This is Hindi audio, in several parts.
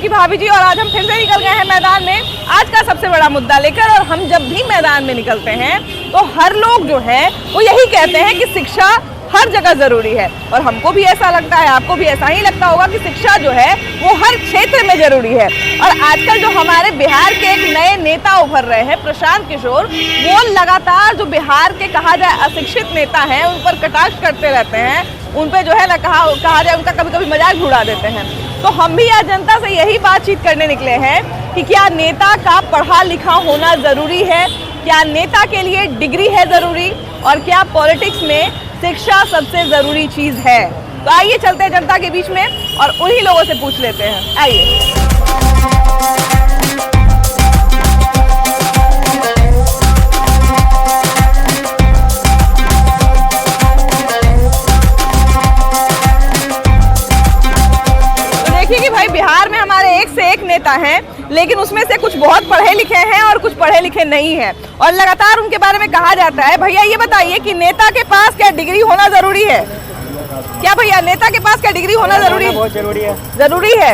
आपकी भाभी जी और आज हम फिर से निकल गए हैं मैदान में आज का सबसे बड़ा मुद्दा लेकर। और हम जब भी मैदान में निकलते हैं तो हर लोग जो है वो यही कहते हैं कि शिक्षा हर जगह जरूरी है, और हमको भी ऐसा लगता है, आपको भी ऐसा ही लगता होगा कि शिक्षा जो है वो हर क्षेत्र में जरूरी है। और आजकल जो हमारे बिहार के एक नए नेता उभर रहे हैं प्रशांत किशोर, वो लगातार जो बिहार के कहा जाए अशिक्षित नेता हैं उन पर कटाक्ष करते रहते हैं, उन पे जो है ना कहा जाए उनका कभी कभी मजाक उड़ा देते हैं। तो हम भी आज जनता से यही बातचीत करने निकले हैं कि क्या नेता का पढ़ा लिखा होना जरूरी है, क्या नेता के लिए डिग्री है जरूरी, और क्या पॉलिटिक्स में शिक्षा सबसे जरूरी चीज है। तो आइए चलते हैं जनता के बीच में और उन्हीं लोगों से पूछ लेते हैं। आइए। कि भाई बिहार में हमारे एक से एक नेता हैं, लेकिन उसमें से कुछ बहुत पढ़े लिखे हैं और कुछ पढ़े लिखे नहीं हैं, और लगातार उनके बारे में कहा जाता है। भैया ये बताइए कि नेता के पास क्या डिग्री होना जरूरी है? क्या भैया नेता के पास क्या डिग्री होना जरूरी है? बहुत जरूरी है। जरूरी है।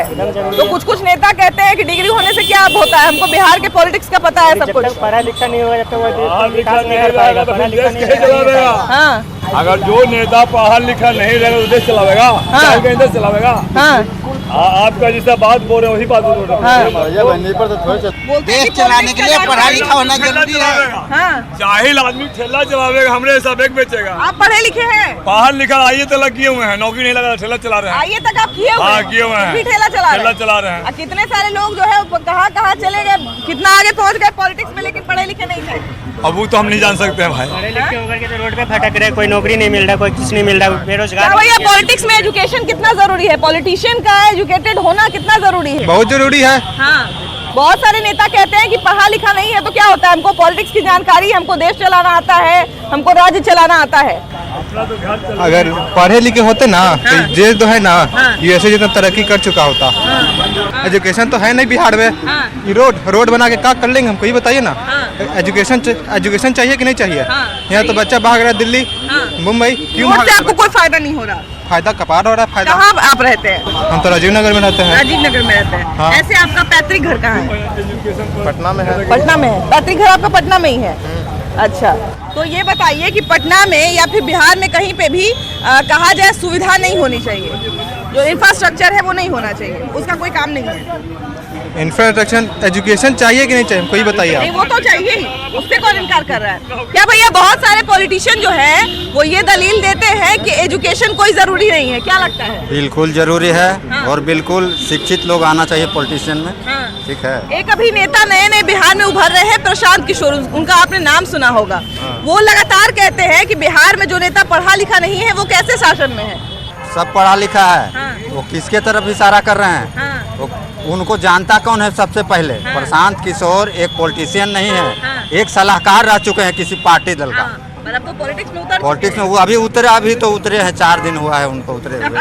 तो कुछ नेता कहते हैं कि डिग्री होने से क्या होता है, हमको बिहार के पॉलिटिक्स का पता है सब कुछ। पढ़ा लिखा नहीं होगा जब तक वो विकास नहीं कर पाएगा। पढ़ा लिखा नहीं चलावेगा। हाँ, अगर जो नेता पढ़ा लिखा नहीं रहेगा तो देश चलावेगा। हाँ, देश चलावेगा। हाँ, आपका जैसा बात बोल रहे हैं वही बात बोल रहे हैं। देश चलाने के लिए पढ़ा लिखा होना जरूरी है। हाँ, जाहिल आदमी ठेला चलावेगा, हमरे सब एक बेचेगा। आप पढ़े लिखे हैं? पढ़ा लिखा आइए तक किए हुए हैं, नौकरी नहीं लगा ठेला चला रहे हैं। आइए तक आप किए हुए हाँ, हैं? किए हुए हैं। भी ठेला चला रहे हैं। कितने सारे लोग जो है कहाँ चले गए, कितना आगे पहुँच गए पॉलिटिक्स में, लेकिन पढ़े लिखे नहीं थे। अब वो तो हम नहीं जान सकते हैं भाई। पढ़े लिखे होकर के तो रोड पे भटक रहे, कोई नौकरी नहीं मिल रहा, कोई कुछ नहीं मिल रहा, बेरोजगार। भैया पॉलिटिक्स में एजुकेशन कितना जरूरी है? पॉलिटिशियन का एजुकेटेड होना कितना जरूरी है? बहुत जरूरी है। हाँ, बहुत सारे नेता कहते हैं कि पढ़ा लिखा नहीं है तो क्या होता है, हमको पॉलिटिक्स की जानकारी, हमको देश चलाना आता है, हमको राज्य चलाना आता है। अगर पढ़े लिखे होते ना तो देश जो है ना यूएसए जितना तरक्की कर चुका होता। एजुकेशन तो है नहीं बिहार में। ये रोड बना के क्या कर लेंगे, हमको ये बताइए ना। एजुकेशन चाहिए कि नहीं चाहिए? यहाँ तो बच्चा भाग रहा है दिल्ली, मुंबई, क्यों भाग रहा है? आपको कोई फायदा नहीं हो रहा? फायदा कपार हो रहा है। फायदा कहाँ आप रहते हैं? हम तो राजीव नगर में रहते हैं। राजीव नगर में रहते हैं। हाँ। ऐसे आपका पैतृक घर कहाँ है? पटना में है। पटना में है। पैतृक घर आपका पटना में ही है? अच्छा, तो ये बताइए कि पटना में या फिर बिहार में कहीं पे भी कहा जाए सुविधा नहीं होनी चाहिए, जो इंफ्रास्ट्रक्चर है वो नहीं होना चाहिए, उसका कोई काम नहीं है। इंफ्रास्ट्रक्चर एजुकेशन चाहिए कि नहीं चाहिए, कोई बताइए नहीं, वो तो चाहिए ही, उससे कौन इनकार कर रहा है? क्या भैया बहुत सारे पॉलिटिशियन जो है वो ये दलील देते हैं कि एजुकेशन कोई जरूरी नहीं है, क्या लगता है? बिल्कुल जरूरी है। हाँ। और बिल्कुल शिक्षित लोग आना चाहिए पॉलिटिशियन में। हाँ। ठीक है। एक अभी नेता नए बिहार में उभर रहे हैं प्रशांत किशोर, उनका आपने नाम सुना होगा। वो लगातार कहते हैं कि बिहार में जो नेता पढ़ा लिखा नहीं है वो कैसे शासन में है। सब पढ़ा लिखा है। हाँ। वो किसके तरफ इशारा कर रहे हैं? हाँ। वो उनको जानता कौन है सबसे पहले? हाँ। प्रशांत किशोर एक पॉलिटिशियन नहीं है। हाँ। एक सलाहकार रह चुके हैं किसी पार्टी दल का। हाँ, पर अब तो पॉलिटिक्स में उतर पॉलिटिक्स में वो अभी तो उतरे हैं, 4 दिन हुआ है उनको उतरे हुए।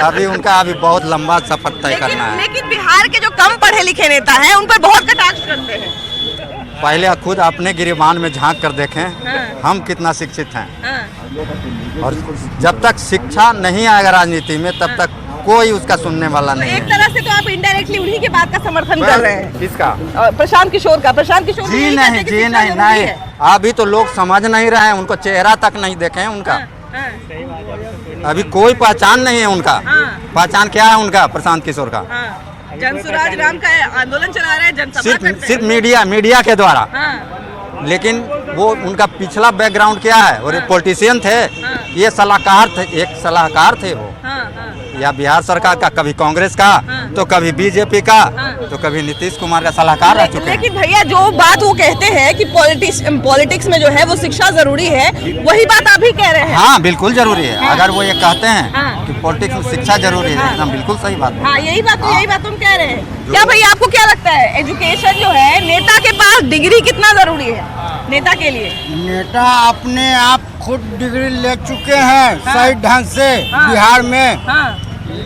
अभी उनका बहुत लंबा सफर तय करना है। लेकिन बिहार के जो कम पढ़े लिखे नेता हैं उन पर बहुत कटाक्ष करते हैं। पहले खुद अपने गिरिबान में झांक कर देखें। हाँ। हम कितना शिक्षित हैं। हाँ। और जब तक शिक्षा नहीं आएगा राजनीति में तब तक कोई उसका सुनने वाला तो नहीं एक है। तरह से तो आप इनडायरेक्टली उन्हीं के बात का समर्थन कर रहे हैं। किसका? प्रशांत किशोर का। प्रशांत किशोर जी यही कहते नहीं, हैं कि जी शिक्षा नहीं, जरूरी नहीं। है। अभी तो लोग समझ नहीं रहे हैं, उनको चेहरा तक नहीं देखे हैं उनका। हाँ। अभी कोई पहचान नहीं है उनका। हाँ। पहचान क्या है उनका प्रशांत किशोर का? हाँ। जनसुराज राम का आंदोलन चला रहे हैं, जनसभा करते हैं। सिर्फ मीडिया के द्वारा। हाँ। लेकिन वो उनका पिछला बैकग्राउंड क्या है? और पॉलिटिशियन थे। हाँ। ये सलाहकार थे, एक सलाहकार थे वो। हाँ। हाँ। या बिहार सरकार का, कभी कांग्रेस का, हाँ। तो कभी बीजेपी का, तो कभी नीतीश कुमार का सलाहकार रह चुके हैं। लेकिन भैया जो बात वो कहते हैं कि पॉलिटिक्स में जो है वो शिक्षा जरूरी है, वही बात आप भी कह रहे हैं। हाँ, बिल्कुल जरूरी है। हाँ। अगर वो ये कहते हैं हाँ। कि पॉलिटिक्स में शिक्षा जरूरी है, हाँ। एकदम बिल्कुल सही बात है। हाँ, यही बात हम कह रहे हैं। क्या भैया आपको क्या लगता है एजुकेशन जो है, नेता के पास डिग्री कितना जरूरी है नेता के लिए? नेता अपने आप खुद डिग्री ले चुके हैं। हाँ। सही ढंग से। हाँ। बिहार में हाँ।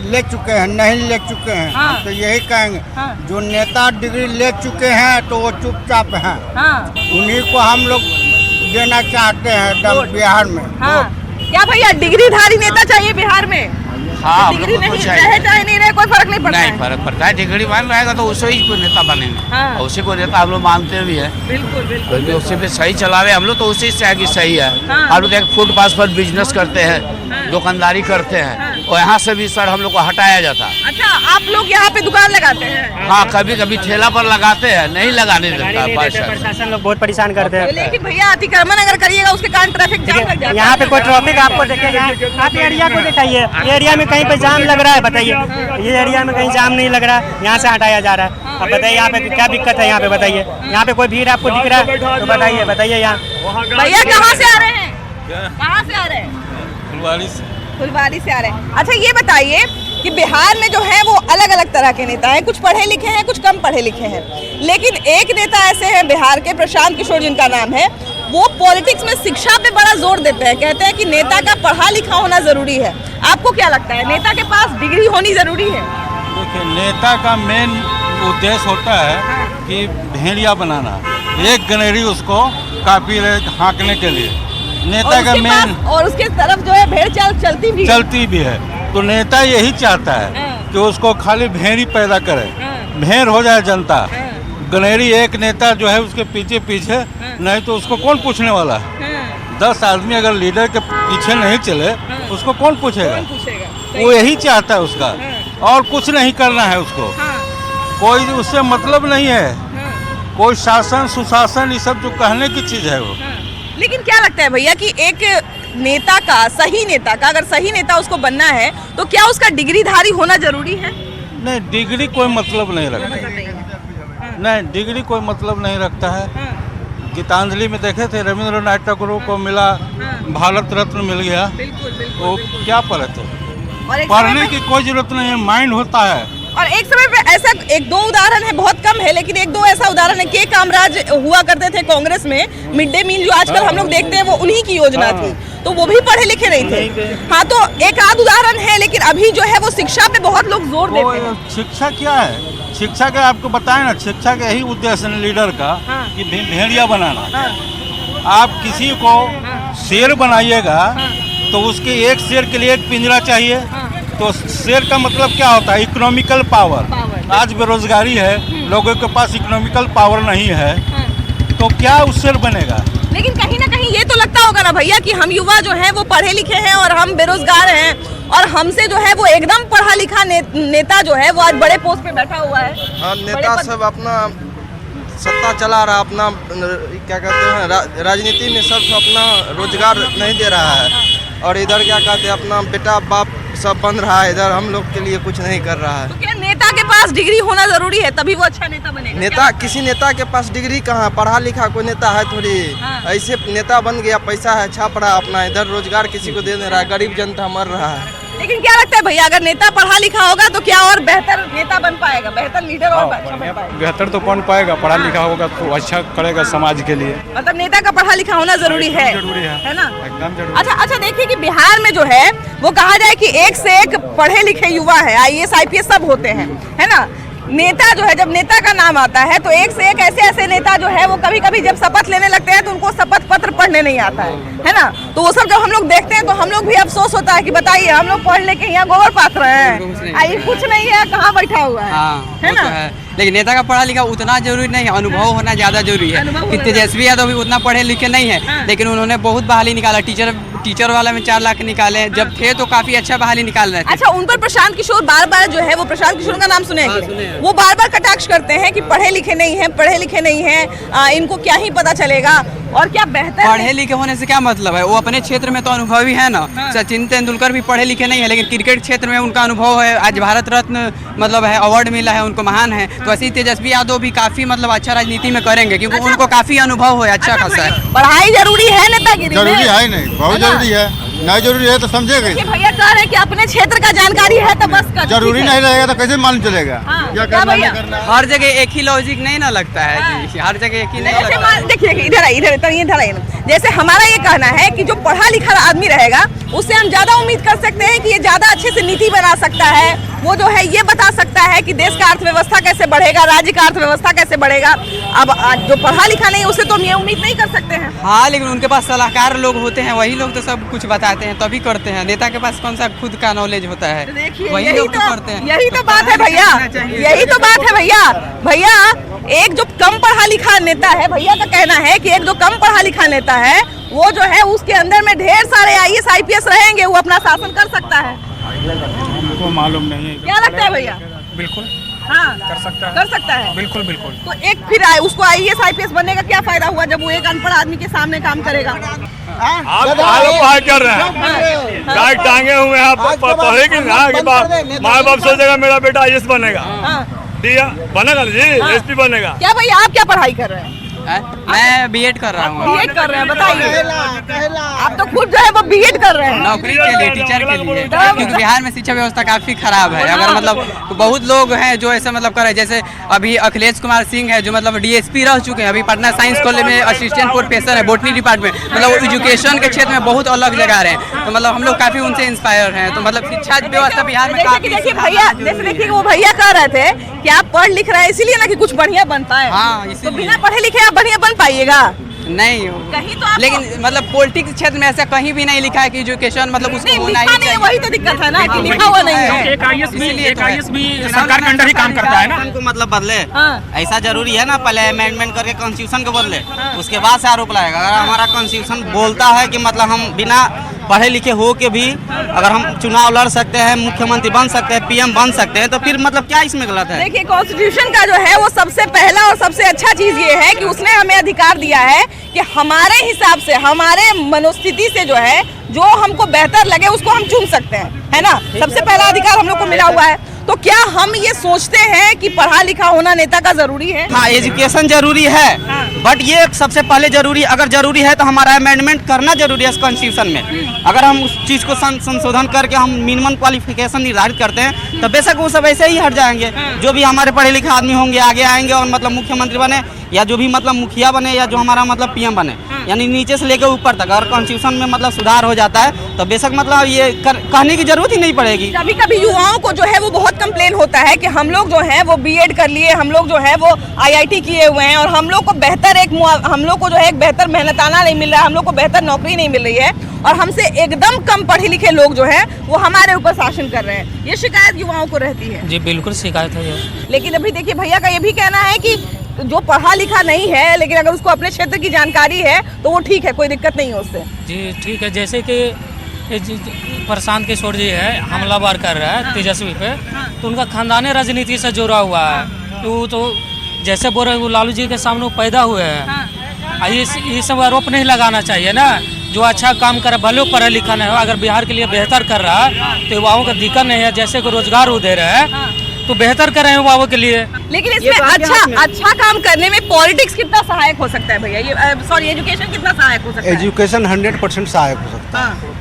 ले चुके हैं, नहीं ले चुके हैं। हाँ। हम तो यही कहेंगे। हाँ। जो नेता डिग्री ले चुके हैं तो वो चुपचाप हैं। हाँ। उन्हीं को हम लोग देना चाहते हैं एकदम बिहार में। हाँ। क्या भैया डिग्रीधारी नेता चाहिए बिहार में? हाँ, हम डिग्री लोग को नहीं चाहिए। रहे चाहे नहीं रहे कोई फर्क नहीं पड़ता नहीं है। फर्क पड़ता है, डिग्री मान रहेगा तो उसे ही कोई नेता बनेंगे। हाँ। और उसी को नेता हम लोग मानते भी है, बिल्कुल बिल्कुल क्योंकि उससे भी सही चलावे हम लोग तो उसी से आगे सही है। हाँ। हम लोग देख फुटपाथ पर बिजनेस करते हैं, दुकानदारी करते हैं, और यहाँ से भी सर हम लोग को हटाया जाता। अच्छा, आप लोग यहाँ पे दुकान लगाते हैं? हाँ, कभी कभी ठेला पर लगाते हैं, नहीं लगाने देता प्रशासन। प्रशासन लोग बहुत परेशान करते हैं। लेकिन भैया अतिक्रमण अगर करिएगा उसके कारण ट्रैफिक जाम लग जाता है। यहाँ पे कोई ट्रैफिक आपको देखेगा, आप एरिया को दिखाइए, ये एरिया में कहीं पे जाम लग रहा है बताइए, ये एरिया में कहीं जाम नहीं लग रहा है, यहाँ से हटाया जा रहा है। अब बताइए यहाँ पे क्या दिक्कत है, यहाँ पे बताइए, यहाँ पे कोई भीड़ आपको दिख रहा है तो बताइए यहाँ। भैया कहाँ से आ रहे हैं? कहाँ से आ रहे हैं? फुलवारी से आ रहे हैं। अच्छा ये बताइए कि बिहार में जो है वो अलग अलग तरह के नेता हैं, कुछ पढ़े लिखे हैं, कुछ कम पढ़े लिखे हैं, लेकिन एक नेता ऐसे हैं बिहार के, प्रशांत किशोर जिनका नाम है, वो पॉलिटिक्स में शिक्षा पे बड़ा जोर देते हैं। कहते हैं कि नेता का पढ़ा लिखा होना जरूरी है। आपको क्या लगता है, नेता के पास डिग्री होनी जरूरी है? देखिए, नेता का मेन उद्देश्य होता है कि भेड़िया बनाना, एक गनेरी उसको काफी हाँकने के लिए। नेता का मेन और उसके तरफ जो है भेड़ चाल चलती भी है, तो नेता यही चाहता है कि उसको खाली भेड़ी पैदा करे, भेड़ हो जाए जनता। गनेरी एक नेता जो है उसके पीछे पीछे, नहीं तो उसको कौन पूछने वाला है? 10 आदमी अगर लीडर के पीछे नहीं चले उसको कौन पूछेगा? वो यही चाहता है उसका, और कुछ नहीं करना है उसको, कोई उससे मतलब नहीं है, कोई शासन सुशासन ये सब जो कहने की चीज है वो। लेकिन क्या लगता है भैया कि एक नेता का, सही नेता का, अगर सही नेता उसको बनना है तो क्या उसका डिग्रीधारी होना जरूरी है? नहीं, डिग्री कोई मतलब नहीं रखता, नहीं डिग्री कोई मतलब नहीं रखता है। गीतांजलि में देखे थे रविंद्रनाथ टैगोर को मिला, भारत रत्न मिल गया, वो क्या पढ़े थे? पढ़ने की कोई जरूरत नहीं है, माइंड होता है। और एक समय पे ऐसा एक दो उदाहरण है, बहुत कम है लेकिन एक दो ऐसा उदाहरण है। के कामराज हुआ करते थे कांग्रेस में, मिड डे मील जो आजकल हम लोग देखते हैं वो उन्हीं की योजना थी, तो वो भी पढ़े लिखे नहीं थे। हाँ, तो एक आध उदाहरण है, लेकिन अभी जो है वो शिक्षा पे बहुत लोग जोर देते हैं। शिक्षा क्या है? शिक्षा का आपको बताए ना, शिक्षा का यही उद्देश्य है लीडर का कि भेड़िया बनाना। आप किसी को शेर बनाइएगा तो उसके एक शेर के लिए एक पिंजरा चाहिए, तो शेर का मतलब क्या होता है? Economical power. आज बेरोजगारी है, लोगों के पास इकोनॉमिकल पावर नहीं है, तो क्या उस शेर बनेगा? लेकिन कहीं ना कहीं ये तो लगता होगा ना भैया कि हम युवा जो हैं वो पढ़े लिखे हैं और हम बेरोजगार हैं, और हमसे जो है वो एकदम पढ़ा लिखा नेता जो है वो आज बड़े पोस्ट पे बैठा हुआ है। हाँ, नेता सब अपना सत्ता चला रहा, अपना क्या कहते हैं राजनीति में सब अपना रोजगार नहीं दे रहा है, और इधर क्या कहते हैं अपना बेटा बाप सब बन रहा है, इधर हम लोग के लिए कुछ नहीं कर रहा है। तो क्या नेता के पास डिग्री होना जरूरी है तभी वो अच्छा नेता बनेगा? नेता, किसी नेता के पास डिग्री कहाँ, पढ़ा लिखा कोई नेता है थोड़ी। ऐसे नेता बन गया, पैसा है, छाप रहा अपना, इधर रोजगार किसी को दे नहीं रहा, गरीब जनता मर रहा है। लेकिन क्या लगता है भैया, अगर नेता पढ़ा लिखा होगा तो क्या और बेहतर नेता बन पाएगा, बेहतर लीडर और अच्छा बन पाएगा? बेहतर तो कौन पाएगा? पढ़ा लिखा होगा तो अच्छा करेगा समाज के लिए। मतलब नेता का पढ़ा लिखा होना जरूरी है ना? एकदम जरूरी। अच्छा देखिए कि बिहार में जो है वो कहा जाए कि एक से एक पढ़े लिखे युवा है, IAS IPS सब होते हैं, है ना? नेता जो है, जब नेता का नाम आता है तो एक से एक ऐसे ऐसे नेता जो है वो कभी कभी जब शपथ लेने लगते हैं तो उनको शपथ पत्र पढ़ने नहीं आता है ना? तो वो सब जब हम लोग देखते हैं तो हम लोग भी अफसोस होता है कि बताइए हम लोग पढ़ लेके यहाँ गोबर पाथ रहे हैं, आई कुछ नहीं है, कहाँ बैठा हुआ है ना? लेकिन नेता का पढ़ा लिखा उतना जरूरी नहीं है, अनुभव होना ज्यादा जरूरी है। कि तेजस्वी यादव भी उतना पढ़े लिखे नहीं है, लेकिन उन्होंने बहुत बहाली निकाला, टीचर वाला में 4 लाख निकाले, जब थे तो काफी अच्छा बहाली निकाल रहे थे। अच्छा, उन पर प्रशांत किशोर बार बार जो है वो, प्रशांत किशोर का नाम सुने वो बार बार कटाक्ष करते हैं कि पढ़े लिखे नहीं है, पढ़े लिखे नहीं है, इनको क्या ही पता चलेगा, और क्या बेहतर पढ़े लिखे होने से क्या मतलब है? वो अपने क्षेत्र में तो अनुभवी है ना। सचिन तेंदुलकर भी पढ़े लिखे नहीं है, लेकिन क्रिकेट क्षेत्र में उनका अनुभव है, आज भारत रत्न मतलब है अवार्ड मिला है उनको, महान है। तो ऐसे ही तेजस्वी यादव भी काफी मतलब अच्छा राजनीति में करेंगे, क्योंकि उनको काफी अनुभव है, अच्छा खासा है। पढ़ाई जरूरी है नेतागिरी में? जरूरी है नहीं, बहुत जरूरी है, नहीं जरूरी है तो समझेगा। भैया कह रहे हैं कि अपने क्षेत्र का जानकारी है तो बस कर, जरूरी नहीं रहेगा तो कैसे मालूम चलेगा क्या करना भैया? हर जगह एक ही लॉजिक नहीं ना लगता है जी, हर जगह एक ही नहीं लगता है। देखिए इधर जैसे हमारा ये कहना है कि जो पढ़ा लिखा आदमी रहेगा उससे हम ज्यादा उम्मीद कर सकते हैं कि ये ज्यादा अच्छे से नीति बना सकता है, वो जो है ये बता सकता है कि देश का अर्थव्यवस्था कैसे बढ़ेगा, राज्य का अर्थव्यवस्था कैसे बढ़ेगा। अब जो पढ़ा लिखा नहीं उससे तो हम ये उम्मीद नहीं कर सकते हैं। हाँ, लेकिन उनके पास सलाहकार लोग होते हैं, वही लोग तो सब कुछ बता चाहते हैं तभी करते हैं। नेता के पास कौन सा खुद का नॉलेज होता है, देखिए वही लोग तो करते हैं। यही तो बात है भैया, यही तो बात है भैया। भैया एक जो कम पढ़ा लिखा नेता है, भैया का कहना है कि एक जो कम पढ़ा लिखा नेता है वो जो है उसके अंदर में ढेर सारे IAS IPS रहेंगे, वो अपना शासन कर सकता है। हमको मालूम नहीं है। क्या लगता है भैया? बिल्कुल हाँ कर सकता है। बिल्कुल बिल्कुल। तो एक फिर उसको IAS IPS बनने का क्या फायदा हुआ जब वो एक अनपढ़ आदमी के सामने काम करेगा? आप पढ़ाई कर रहे हैं, बैग टांगे हुए हैं, आप पढ़ेगी ना कि माँ बाप सोचेगा मेरा बेटा IAS बनेगा, बनेगा जी, SP बनेगा। क्या भैया आप क्या पढ़ाई कर रहे हैं? मैं बीएड कर रहा हूँ। बीएड कर रहे हैं, बताइए। आप तो खुद जो है वो बीएड कर रहे हैं नौकरी के लिए, टीचर के लिए, क्योंकि बिहार में शिक्षा व्यवस्था काफी खराब है। अगर मतलब बहुत लोग हैं जो ऐसे मतलब कर रहे हैं, जैसे अभी अखिलेश कुमार सिंह है जो मतलब DSP रह चुके हैं, अभी पटना साइंस कॉलेज में असिस्टेंट प्रोफेसर है बोटनी डिपार्टमेंट, मतलब एजुकेशन के क्षेत्र में बहुत अलग जगह रहे हैं। तो मतलब हम लोग काफी उनसे इंस्पायर हैं। तो मतलब शिक्षा व्यवस्था बिहार में काफी। देखिए भैया, जैसे देखिए वो भैया कह रहे थे कि आप पढ़ लिख रहे हैं इसीलिए ना कि कुछ बढ़िया बन पाए। हाँ, तो इसीलिए। बिना पढ़े लिखे आप बढ़िया बन पाइएगा नहीं कहीं तो आप। लेकिन मतलब पॉलिटिक्स क्षेत्र में ऐसा कहीं भी नहीं लिखा है कि एजुकेशन मतलब उसको होना ही चाहिए। वही तो दिक्कत है ना कि लिखा हुआ नहीं है। एक IAS भी सरकार के अंडर ही काम करता है ना। को मतलब बदले, हाँ। ऐसा जरूरी है ना, पहले अमेंडमेंट करके कॉन्स्टिट्यूशन को बदले, उसके बाद से आरोप लगाएगा। अगर हमारा कॉन्स्टिट्यूशन बोलता है कि मतलब हम बिना पढ़े लिखे हो के भी अगर हम चुनाव लड़ सकते हैं, मुख्यमंत्री बन सकते हैं, PM बन सकते हैं, तो फिर मतलब क्या इसमें गलत है? देखिए कॉन्स्टिट्यूशन का जो है वो सबसे पहला और सबसे अच्छा चीज ये है कि उसने हमें अधिकार दिया है कि हमारे हिसाब से, हमारे मनोस्थिति से जो है जो हमको बेहतर लगे उसको हम चुन सकते हैं, है ना। सबसे पहला अधिकार हम लोग को मिला हुआ है। तो क्या हम ये सोचते हैं कि पढ़ा लिखा होना नेता का जरूरी है? हाँ, एजुकेशन जरूरी है, बट ये सबसे पहले जरूरी, अगर जरूरी है तो हमारा अमेंडमेंट करना जरूरी है कॉन्स्टिट्यूशन में। अगर हम उस चीज़ को संशोधन करके हम मिनिमम क्वालिफिकेशन निर्धारित करते हैं तो बेशक वो सब ऐसे ही हट जाएंगे। जो भी हमारे पढ़े लिखे आदमी होंगे आगे आएंगे और मतलब मुख्यमंत्री बने, या जो भी मतलब मुखिया बने, या जो हमारा मतलब PM बने, यानी नीचे से लेकर ऊपर तक अगर कॉन्स्टिट्यूशन में मतलब सुधार हो जाता है तो बेशक मतलब ये कहने की जरूरत ही नहीं पड़ेगी। कभी कभी युवाओं को जो है वो बहुत कंप्लेन होता है कि हम लोग जो है वो बीएड कर लिए, हम लोग जो है वो IIT किए हुए हैं और हम लोग को बेहतर हम लोग को जो है एक बेहतर मेहनताना नहीं मिल रहा है, हम लोग को बेहतर नौकरी नहीं मिल रही है और हमसे एकदम कम पढ़े लिखे लोग जो है वो हमारे ऊपर शासन कर रहे हैं। ये शिकायत युवाओं को रहती है। जी बिल्कुल शिकायत है ये। लेकिन अभी देखिए भैया का ये भी कहना है कि जो पढ़ा लिखा नहीं है लेकिन अगर उसको अपने क्षेत्र की जानकारी है तो वो ठीक है, कोई दिक्कत नहीं है उससे। जी ठीक है, जैसे कि प्रशांत किशोर जी है, हमलावर कर रहा है तेजस्वी पे, तो उनका खानदानी राजनीति से जुड़ा हुआ है। तो जैसे बोल रहे हैं वो लालू जी के सामने वो पैदा हुए हैं। ये सब आरोप नहीं लगाना चाहिए ना। जो अच्छा काम करे भले पढ़ा लिखा नहीं हो, अगर बिहार के लिए बेहतर कर रहा है तो युवाओं का दिक्कत नहीं है। जैसे को रोजगार वो दे रहे हैं तो बेहतर कर रहे हैं युवाओं के लिए। लेकिन इसमें अच्छा काम करने में पॉलिटिक्स कितना सहायक हो सकता है भैया? ये सॉरी, एजुकेशन कितना सहायक हो सकता है? एजुकेशन 100% सहायक हो सकता है,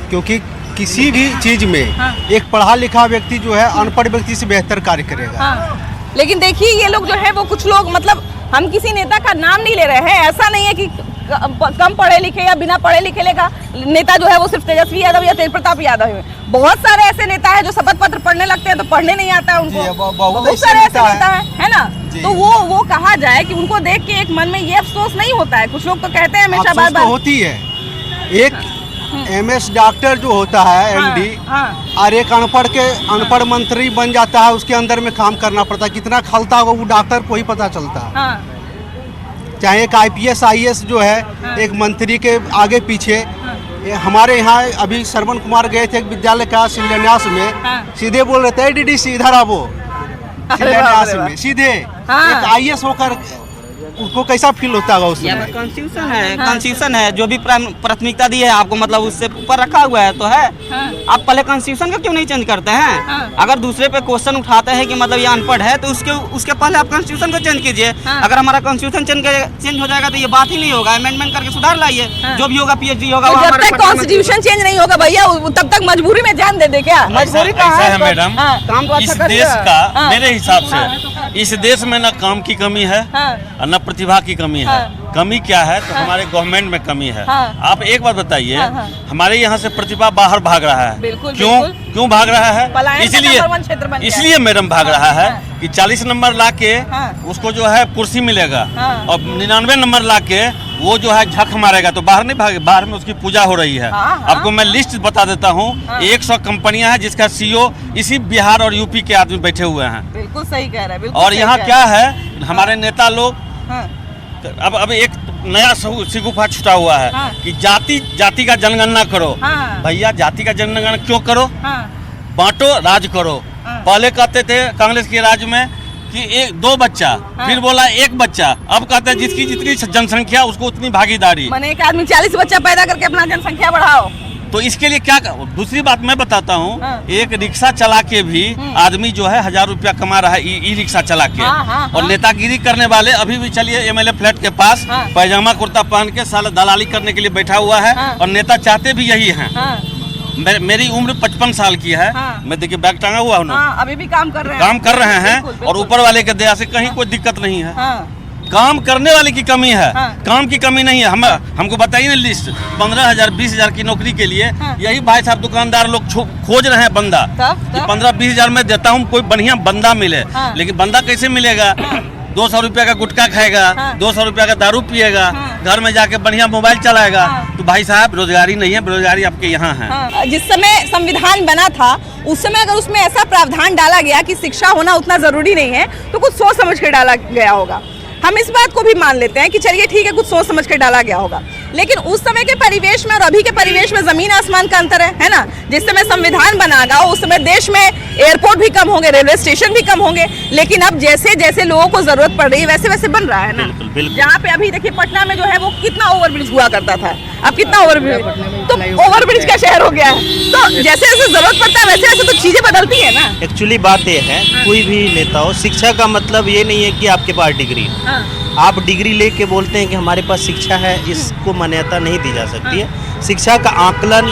क्योंकि किसी भी चीज में एक पढ़ा लिखा व्यक्ति जो है अनपढ़ व्यक्ति से बेहतर कार्य करेगा। लेकिन देखिए ये लोग जो है वो कुछ लोग, मतलब हम किसी नेता का नाम नहीं ले रहे हैं, ऐसा नहीं है कि कम पढ़े लिखे या बिना पढ़े लिखे का नेता जो है वो सिर्फ तेजस्वी यादव या तेज प्रताप यादव है। बहुत सारे ऐसे नेता है जो शपथ पत्र पढ़ने लगते हैं तो पढ़ने नहीं आता है उनको। बहुत सारे ऐसे नेता है ना। तो वो कहा जाए कि उनको देख के एक मन में ये अफसोस नहीं होता है? कुछ लोग तो कहते हैं हमेशा बार बार होती है। एक MS डॉक्टर जो होता है MD, और एक अनपढ़ मंत्री बन जाता है, उसके अंदर में काम करना पड़ता है। कितना खलता होगा वो डॉक्टर को ही पता चलता है। चाहे एक IPS IAS जो है एक मंत्री के आगे पीछे। हमारे यहाँ अभी श्रवण कुमार गए थे एक विद्यालय का शिलान्यास में, सीधे बोल रहे थे DDC इधर आवो, शिलान्यास में सीधे एक IAS होकर उनको कैसा फील होता होगा उसमें? कॉन्स्टिट्यूशन है जो भी प्राथमिकता दी है आपको, मतलब उससे ऊपर रखा हुआ है तो है। आप पहले कॉन्स्टिट्यूशन को क्यों नहीं चेंज करते हैं? अगर दूसरे पे क्वेश्चन उठाते हैं कि मतलब ये अनपढ़ है तो उसके पहले आप कॉन्स्टिट्यूशन को चेंज कीजिए। अगर हमारा कॉन्स्टिट्यूशन चेंज हो जाएगा तो ये बात ही नहीं होगा। अमेंडमेंट करके सुधार लाइए, जो भी होगा PhD होगा। जब तक कॉन्स्टिट्यूशन चेंज नहीं होगा भैया तब तक मजबूरी में जान दे क्या? मजबूरी कहाँ है मैडम? इस देश का मेरे हिसाब से इस देश में न काम की कमी है न प्रतिभा की कमी है। कमी क्या है तो हमारे गवर्नमेंट में कमी है। आप एक बात बताइए, हमारे यहाँ से प्रतिभा बाहर भाग रहा है। क्यों भाग रहा है? इसलिए मैडम भाग रहा है कि 40 नंबर ला के उसको जो है कुर्सी मिलेगा और 99 नंबर ला के वो जो है झक मारेगा तो बाहर नहीं भागे, बाहर में उसकी पूजा हो रही है। आपको मैं लिस्ट बता देता हूँ, 100 कंपनियां हैं जिसका CEO इसी बिहार और यूपी के आदमी बैठे हुए हैं। बिल्कुल सही कह रहे हैं। और यहाँ क्या है, हमारे नेता लोग अब एक नया शिगुफा छुटा हुआ है कि जाति का जनगणना करो। भैया जाति का जनगणना क्यों करो? बांटो राज करो। पहले कहते थे कांग्रेस के राज में कि 2 बच्चा, फिर बोला 1 बच्चा, अब कहते हैं जिसकी जितनी जनसंख्या उसको उतनी भागीदारी। माने एक आदमी 40 बच्चा पैदा करके अपना जनसंख्या बढ़ाओ। तो इसके लिए क्या दूसरी बात मैं बताता हूँ, एक रिक्शा चला के भी आदमी जो है 1000 रुपया कमा रहा है, ई रिक्शा चला के। और नेतागिरी करने वाले अभी भी चलिए MLA फ्लैट के पास पैजामा कुर्ता पहन के साला दलाली करने के लिए बैठा हुआ है। और नेता चाहते भी यही हैं। मेरी उम्र 55 साल की है। मैं देखिए बैग टांगा हुआ हूँ ना, अभी भी काम कर रहे हैं। और ऊपर वाले के दया से कहीं कोई दिक्कत नहीं है। काम करने वाले की कमी है, काम की कमी नहीं है। हमको बताइए ना लिस्ट, 15,000 20,000 की नौकरी के लिए यही भाई साहब दुकानदार लोग खोज रहे हैं बंदा। 15-20 हजार में देता हूँ, कोई बढ़िया बंदा मिले। लेकिन बंदा कैसे मिलेगा? 200 रुपया का गुटखा खाएगा, 200 रुपया का दारू पिएगा, घर में जाके बढ़िया मोबाइल चलाएगा। तो भाई साहब रोजगारी नहीं है, बेरोजगारी आपके यहाँ है। जिस समय संविधान बना था उस समय अगर उसमें ऐसा प्रावधान डाला गया कि शिक्षा होना उतना जरूरी नहीं है तो कुछ सोच समझ के डाला गया होगा। हम इस बात को भी मान लेते हैं कि चलिए ठीक है, कुछ सोच समझ के डाला गया होगा। लेकिन उस समय के परिवेश में और अभी के परिवेश में जमीन आसमान का अंतर है ना। जिस समय संविधान बनागा उस समय देश में एयरपोर्ट भी कम होंगे, रेलवे स्टेशन भी कम होंगे। लेकिन अब जैसे जैसे लोगों को जरूरत पड़ रही है वैसे वैसे बन रहा है ना। जहाँ पे अभी देखिए पटना में जो है वो कितना ओवरब्रिज हुआ करता था, अब कितना ओवरब्रिज, तो ओवरब्रिज का शहर हो गया है। तो जैसे जैसे जरूरत पड़ता है वैसे वैसे तो चीजें बदलती है ना। एक्चुअली बात यह है, कोई भी नेता हो, शिक्षा का मतलब ये नहीं है कि आपके पास डिग्री। आप डिग्री लेके बोलते हैं कि हमारे पास शिक्षा है, इसको मान्यता नहीं दी जा सकती है। शिक्षा का आकलन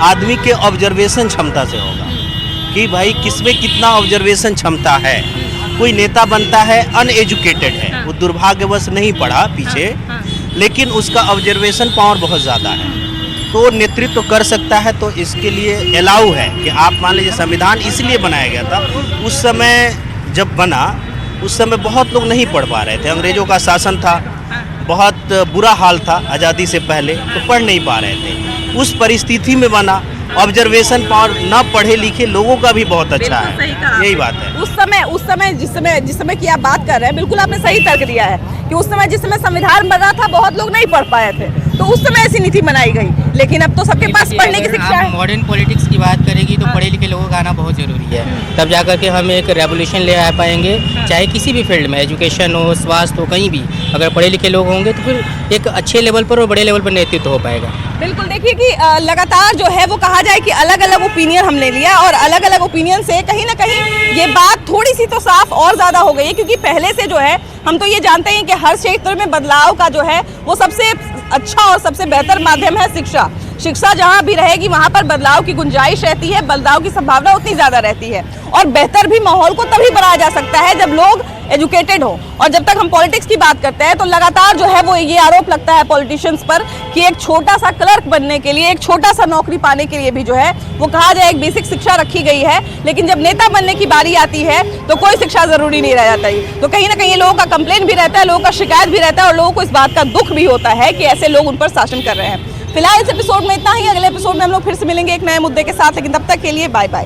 आदमी के ऑब्जर्वेशन क्षमता से होगा कि भाई किसमें कितना ऑब्जर्वेशन क्षमता है। कोई नेता बनता है अनएजुकेटेड है, वो दुर्भाग्यवश नहीं पढ़ा पीछे, लेकिन उसका ऑब्जर्वेशन पावर बहुत ज़्यादा है, तो नेतृत्व कर सकता है। तो इसके लिए अलाउ है कि आप मान लीजिए संविधान इसलिए बनाया गया था, उस समय जब बना उस समय बहुत लोग नहीं पढ़ पा रहे थे, अंग्रेजों का शासन था, बहुत बुरा हाल था आज़ादी से पहले, तो पढ़ नहीं पा रहे थे। उस परिस्थिति में बना, ऑब्जर्वेशन पावर न पढ़े लिखे लोगों का भी बहुत अच्छा है। यही बात है। उस समय जिस समय की आप बात कर रहे हैं, बिल्कुल आपने सही तर्क दिया है कि उस समय जिस समय संविधान बना था बहुत लोग नहीं पढ़ पाए थे, तो उस समय ऐसी नीति बनाई गई। लेकिन अब तो सबके पास पढ़ने की शिक्षा है। मॉडर्न पॉलिटिक्स की बात करेगी तो पढ़े लिखे लोगों का आना बहुत जरूरी है, तब जाकर के हम एक रेवोल्यूशन ले आ पाएंगे। चाहे किसी भी फील्ड में, एजुकेशन हो, स्वास्थ्य हो, कहीं भी अगर पढ़े लिखे लोग होंगे तो फिर एक अच्छे लेवल पर और बड़े लेवल पर नेतृत्व हो पाएगा। बिल्कुल, देखिए कि लगातार जो है वो कहा जाए कि अलग अलग ओपिनियन हमने लिया और अलग अलग ओपिनियन से कहीं ना कहीं ये बात थोड़ी सी तो साफ और ज़्यादा हो गई है। क्योंकि पहले से जो है हम तो ये जानते हैं कि हर क्षेत्र में बदलाव का जो है वो सबसे अच्छा और सबसे बेहतर माध्यम है शिक्षा। शिक्षा जहाँ भी रहेगी वहाँ पर बदलाव की गुंजाइश रहती है, बदलाव की संभावना उतनी ज़्यादा रहती है। और बेहतर भी माहौल को तभी बनाया जा सकता है जब लोग एजुकेटेड हो। और जब तक हम पॉलिटिक्स की बात करते हैं तो लगातार जो है वो ये आरोप लगता है पॉलिटिशियंस पर कि एक छोटा सा क्लर्क बनने के लिए, एक छोटा सा नौकरी पाने के लिए भी जो है वो कहा जाए एक बेसिक शिक्षा रखी गई है, लेकिन जब नेता बनने की बारी आती है तो कोई शिक्षा जरूरी नहीं रह जाता है। तो कहीं ना कहीं लोगों का कंप्लेन भी रहता है, लोगों का शिकायत भी रहता है और लोगों को इस बात का दुख भी होता है कि ऐसे लोग उन पर शासन कर रहे हैं। फिलहाल इस एपिसोड में इतना ही। अगले एपिसोड में हम लोग फिर से मिलेंगे एक नए मुद्दे के साथ, लेकिन तब तक के लिए बाय बाय।